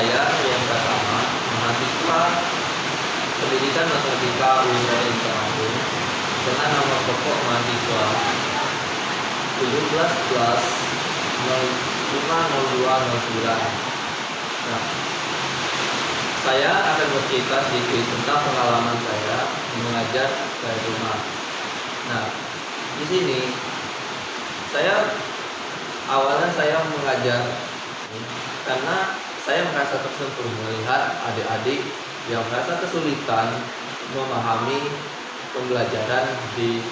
Saya yang pertama, mahasiswa Pendidikan Matematika UIN Indramayu dengan nomor pokok mahasiswa 17/05/0209. Nah, saya akan bercerita sedikit tentang pengalaman saya mengajar dari rumah. Nah, di sini awalnya saya mengajar karena saya merasa tersentuh melihat adik-adik yang merasa kesulitan memahami pembelajaran di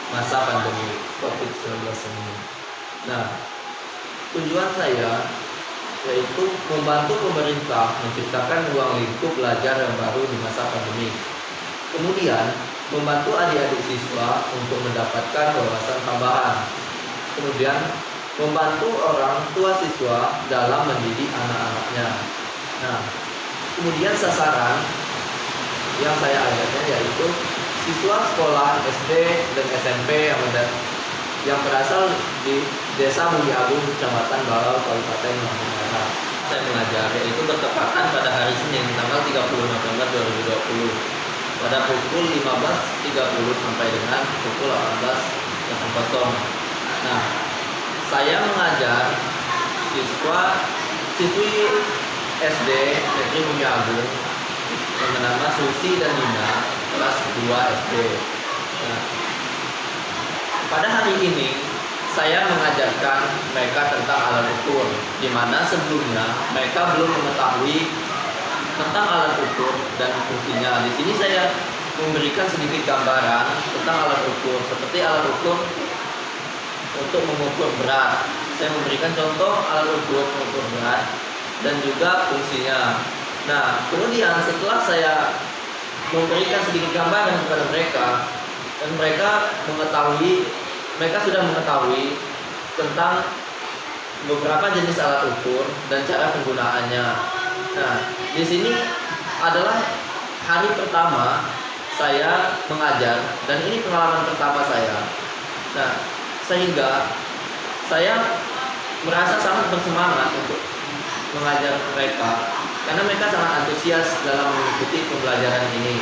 masa pandemi COVID-19 ini. Nah, tujuan saya yaitu membantu pemerintah menciptakan ruang lingkup belajar yang baru di masa pandemi. Kemudian, membantu adik-adik siswa untuk mendapatkan wawasan tambahan. Kemudian, membantu orang tua siswa dalam mendidik anak-anaknya. Nah, kemudian sasaran yang saya ajarkan yaitu siswa sekolah SD dan SMP yang berasal di Desa Bumi Agung, Kecamatan Balau, Kabupaten Lampung Barat. Saya mengajar yaitu bertepatan pada hari Senin tanggal 30 November 2020 pada pukul 15.30 sampai dengan pukul 18.00. Nah, saya mengajar siswi SD Negeri Bumi Agung yang bernama Susi dan Nina, kelas 2 SD. Nah, pada hari ini saya mengajarkan mereka tentang alat ukur, di mana sebelumnya mereka belum mengetahui tentang alat ukur dan fungsinya. Di sini saya memberikan sedikit gambaran tentang alat ukur, seperti alat ukur untuk mengukur berat. Saya memberikan contoh alat ukur mengukur berat dan juga fungsinya. Nah, kemudian setelah saya memberikan sedikit gambaran kepada mereka dan mereka sudah mengetahui tentang beberapa jenis alat ukur dan cara penggunaannya. Nah, di sini adalah hari pertama saya mengajar dan ini pengalaman pertama saya. Nah, sehingga saya merasa sangat bersemangat untuk mengajar mereka karena mereka sangat antusias dalam mengikuti pembelajaran ini.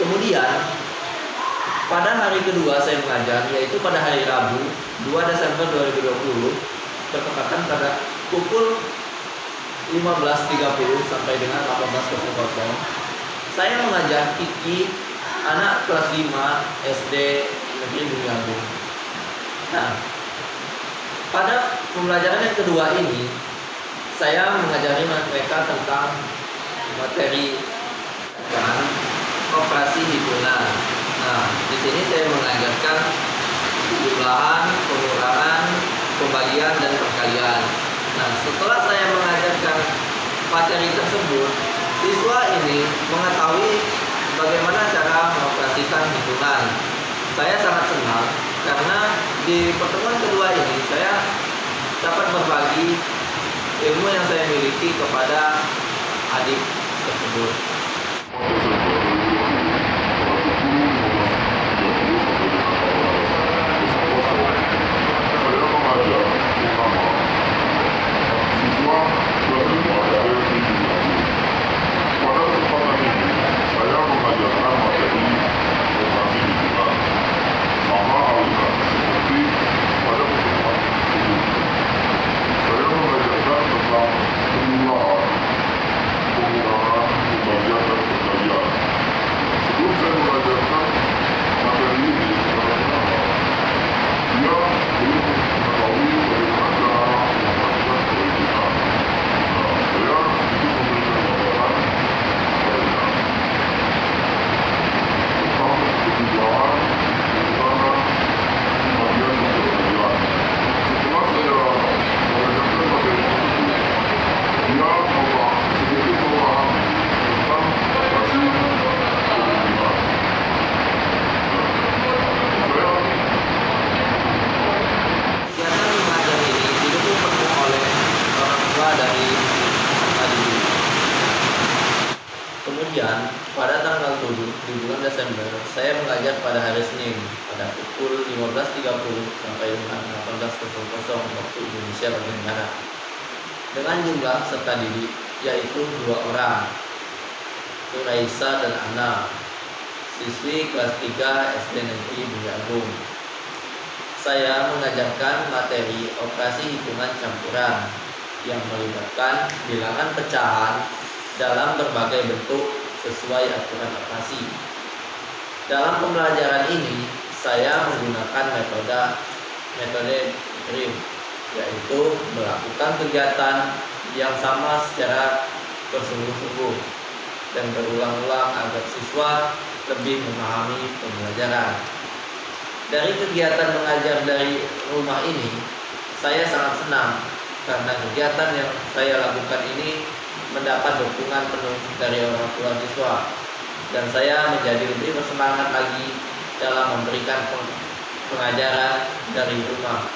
Kemudian pada hari kedua saya mengajar, yaitu pada hari Rabu 2 Desember 2020 bertepatan pada pukul 15.30 sampai dengan 18.00. Saya mengajar Kiki, anak kelas 5 SD Negeri Bumi Agung. Nah, pada pembelajaran yang kedua ini, saya mengajari mereka tentang materi operasi hitungan. Nah, di sini saya mengajarkan jumlahan, pengurangan, pembagian, dan perkalian. Nah, setelah saya mengajarkan materi tersebut, siswa ini mengetahui bagaimana cara mengoperasikan hitungan. Saya sangat senang karena di pertemuan kedua ini saya dapat berbagi ilmu yang saya miliki kepada adik tersebut. Kemudian pada tanggal 7 di bulan Desember saya mengajar pada hari Senin pada pukul 15.30 sampai dengan 18.00 waktu Indonesia bagian Barat dengan jumlah peserta didik yaitu 2 orang, yaitu Raisa dan Ana, siswi kelas 3 SD Negeri Bumi Agung. Saya mengajarkan materi operasi hitungan campuran yang melibatkan bilangan pecahan dalam berbagai bentuk sesuai aturan operasi. Dalam pembelajaran ini, saya menggunakan metode TRIM, yaitu melakukan kegiatan yang sama secara bersungguh-sungguh dan berulang-ulang agar siswa lebih memahami pembelajaran. Dari kegiatan mengajar dari rumah ini, saya sangat senang karena kegiatan yang saya lakukan ini mendapat dukungan penuh dari orang tua siswa, dan saya menjadi lebih bersemangat lagi dalam memberikan pengajaran dari rumah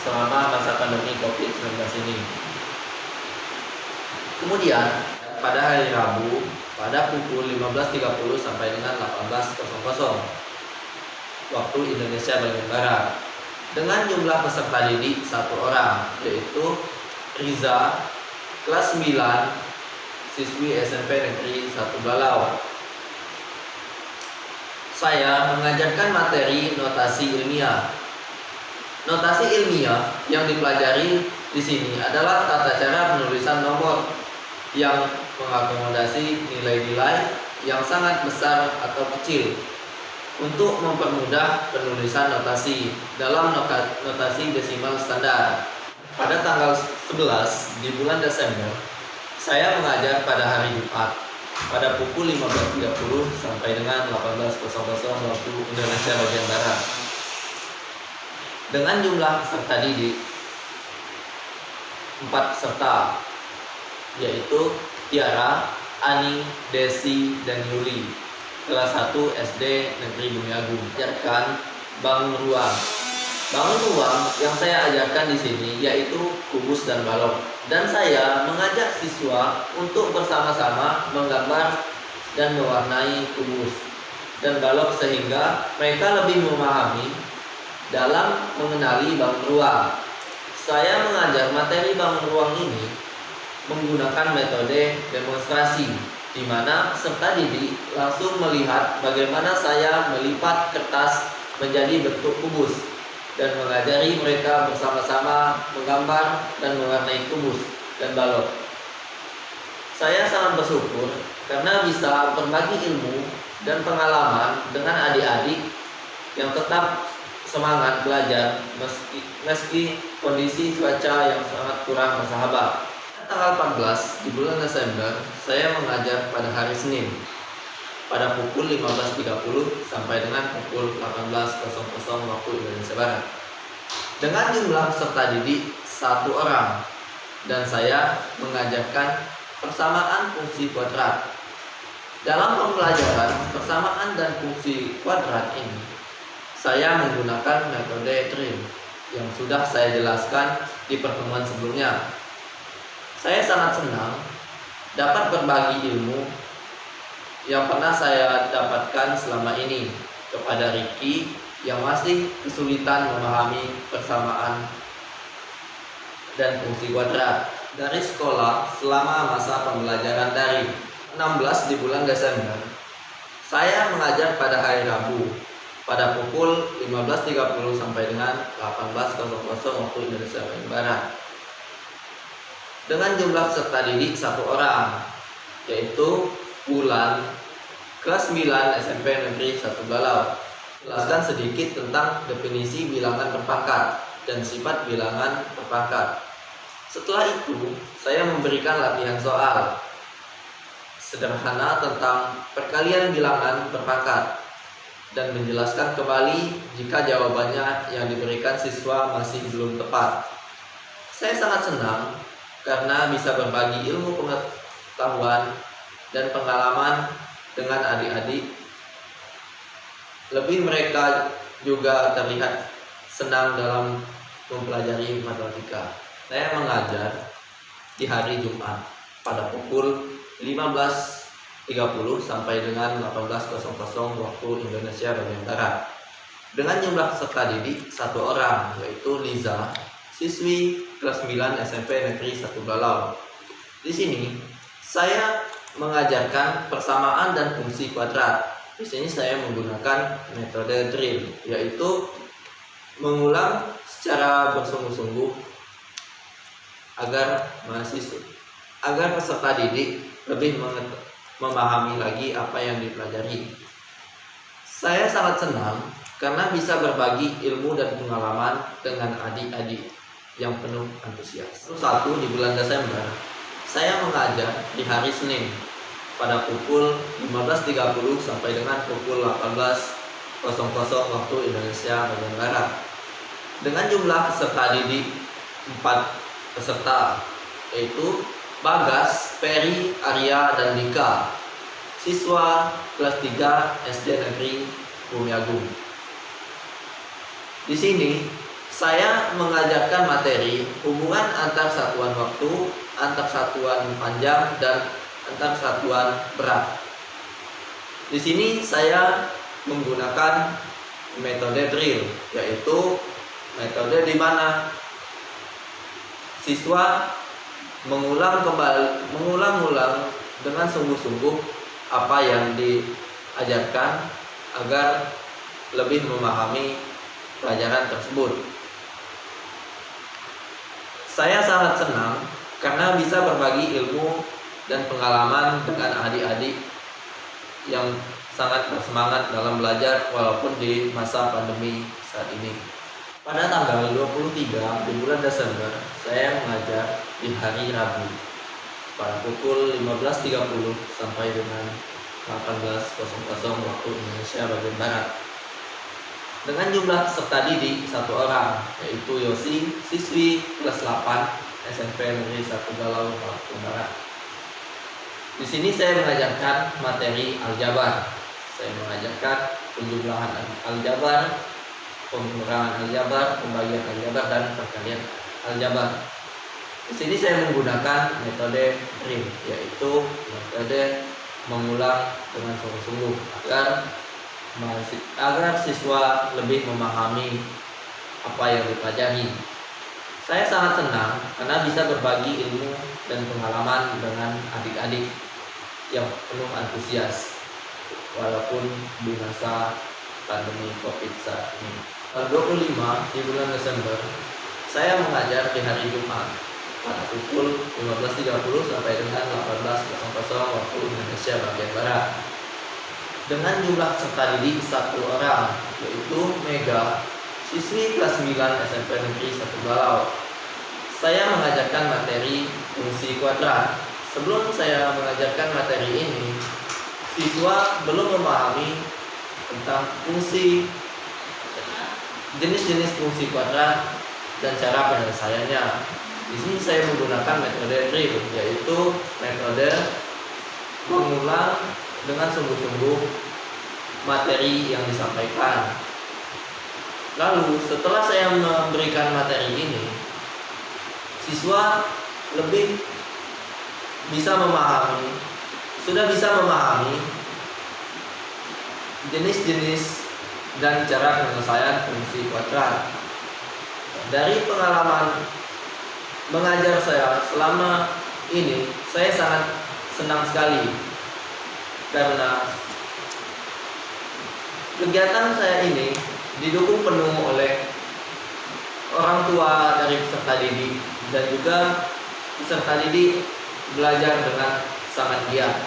selama masa pandemi COVID-19 ini. Kemudian pada hari Rabu pada pukul 15.30 sampai dengan 18.00 waktu Indonesia bagian Barat, dengan jumlah peserta didik 1 orang, yaitu Riza, kelas 9, siswi SMP Negeri 1 Balaw. Saya mengajarkan materi notasi ilmiah. Notasi ilmiah yang dipelajari di sini adalah tata cara penulisan nomor yang mengakomodasi nilai-nilai yang sangat besar atau kecil untuk mempermudah penulisan notasi dalam notasi desimal standar. Pada tanggal 11 di bulan Desember, saya mengajar pada hari Jumat pada pukul 15.30 sampai dengan 18.00 waktu Indonesia bagian Barat, dengan jumlah peserta didik 4 peserta, yaitu Tiara, Ani, Desi, dan Yuli, kelas 1 SD Negeri Bumi Agung. Ajarkan bangun ruang. Bangun ruang yang saya ajarkan di sini yaitu kubus dan balok, dan saya mengajak siswa untuk bersama-sama menggambar dan mewarnai kubus dan balok sehingga mereka lebih memahami dalam mengenali bangun ruang. Saya mengajar materi bangun ruang ini menggunakan metode demonstrasi, di mana peserta didik langsung melihat bagaimana saya melipat kertas menjadi bentuk kubus dan mengajari mereka bersama-sama menggambar dan mewarnai kubus dan balok. Saya sangat bersyukur karena bisa berbagi ilmu dan pengalaman dengan adik-adik yang tetap semangat belajar meski kondisi cuaca yang sangat kurang bersahabat. Tanggal 14 di bulan Desember, saya mengajar pada hari Senin pada pukul 15.30 sampai dengan pukul 18.00 waktu Indonesia Barat, dengan jumlah peserta didik 1 orang, dan saya mengajarkan persamaan fungsi kuadrat. Dalam pembelajaran persamaan dan fungsi kuadrat ini, saya menggunakan metode TRIM yang sudah saya jelaskan di pertemuan sebelumnya. Saya sangat senang dapat berbagi ilmu yang pernah saya dapatkan selama ini kepada Ricky yang masih kesulitan memahami persamaan dan fungsi kuadrat. Dari sekolah selama masa pembelajaran daring 16 di bulan Desember, saya mengajar pada hari Rabu pada pukul 15.30 sampai dengan 18.00 waktu Indonesia bagian Barat, dengan jumlah peserta didik 1 orang, yaitu Wulan, kelas 9 SMP Negeri 1 Balaw. Jelaskan sedikit tentang definisi bilangan berpangkat dan sifat bilangan berpangkat. Setelah itu, saya memberikan latihan soal sederhana tentang perkalian bilangan berpangkat dan menjelaskan kembali jika jawabannya yang diberikan siswa masih belum tepat. Saya sangat senang karena bisa berbagi ilmu pengetahuan dan pengalaman dengan adik-adik. Lebih mereka juga terlihat senang dalam mempelajari matematika. Saya mengajar di hari Jumat pada pukul 15.30 sampai dengan 18.00 waktu Indonesia bagian Barat, dengan jumlah peserta didik 1 orang, yaitu Liza, siswi kelas 9 SMP Negeri 1 Balaw. Di sini Saya mengajarkan persamaan dan fungsi kuadrat. Di sini saya menggunakan metode drill, yaitu mengulang secara bersungguh-sungguh agar peserta didik lebih memahami lagi apa yang dipelajari. Saya sangat senang karena bisa berbagi ilmu dan pengalaman dengan adik-adik yang penuh antusias. Satu di bulan Desember, saya mengajar di hari Senin pada pukul 15.30 sampai dengan pukul 18.00 waktu Indonesia bagian Barat. Dengan jumlah peserta didik 4 peserta, yaitu Bagas, Peri, Arya, dan Dika, siswa kelas 3 SD Negeri Bumi Agung. Di sini saya mengajarkan materi hubungan antar satuan waktu, antar satuan panjang, dan antar satuan berat. Di sini saya menggunakan metode drill, yaitu metode di mana siswa mengulang-ulang dengan sungguh-sungguh apa yang diajarkan agar lebih memahami pelajaran tersebut. Saya sangat senang karena bisa berbagi ilmu dan pengalaman dengan adik-adik yang sangat bersemangat dalam belajar walaupun di masa pandemi saat ini. Pada tanggal 23 di bulan Desember, saya mengajar di hari Rabu pada pukul 15.30 sampai dengan 18.00 waktu Indonesia bagian Barat. Dengan jumlah peserta didik 1 orang, yaitu Yosi, siswi kelas 8 SMP Negeri 1 Galau, Papua Barat. Di sini saya mengajarkan materi aljabar. Saya mengajarkan penjumlahan aljabar, pengurangan aljabar, pembagian aljabar, dan perkalian aljabar. Di sini saya menggunakan metode drill, yaitu metode mengulang dengan sungguh-sungguh agar siswa lebih memahami apa yang dipelajari. Saya sangat senang karena bisa berbagi ilmu dan pengalaman dengan adik-adik yang penuh antusias walaupun di masa pandemi COVID saat ini. Tanggal 25 di bulan Desember, saya mengajar di hari Jumat pada pukul 15.30 sampai dengan 18.00 waktu Indonesia bagian Barat. Dengan jumlah peserta didik 1 orang, yaitu Mega, siswi kelas 9 SMP Negeri 1 Galau. Saya mengajarkan materi fungsi kuadrat. Sebelum saya mengajarkan materi ini, siswa belum memahami tentang jenis-jenis fungsi kuadrat dan cara penyelesaiannya. Di sini saya menggunakan metode drill, yaitu metode mengulang dengan sungguh-sungguh materi yang disampaikan. Lalu setelah saya memberikan materi ini, siswa sudah bisa memahami jenis-jenis dan cara penyelesaian fungsi kuadrat. Dari pengalaman mengajar saya selama ini, saya sangat senang sekali karena kegiatan saya ini didukung penuh oleh orang tua dari peserta didik, dan juga peserta didik belajar dengan sangat giat.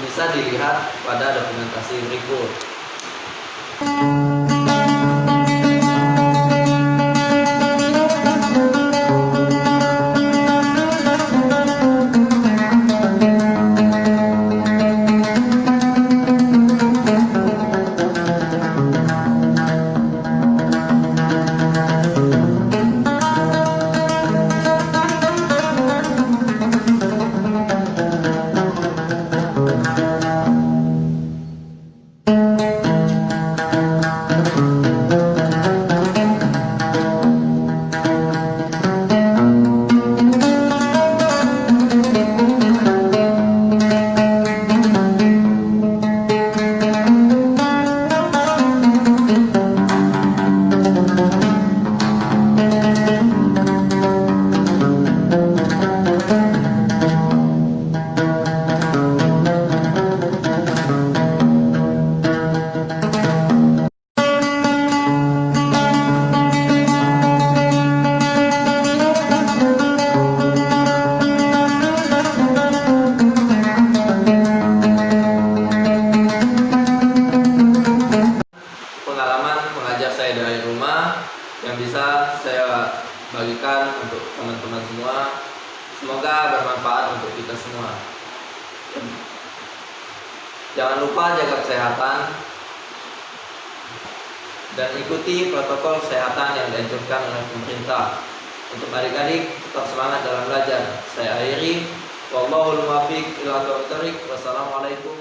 Bisa dilihat pada dokumentasi berikut. agama yang bisa saya bagikan untuk teman-teman semua. Semoga bermanfaat untuk kita semua. Jangan lupa jaga kesehatan dan ikuti protokol kesehatan yang dianjurkan oleh pemerintah. Untuk adik-adik tetap semangat dalam belajar. Saya akhiri. Wallahul muwaffiq ila aqwamit thoriq. Wassalamualaikum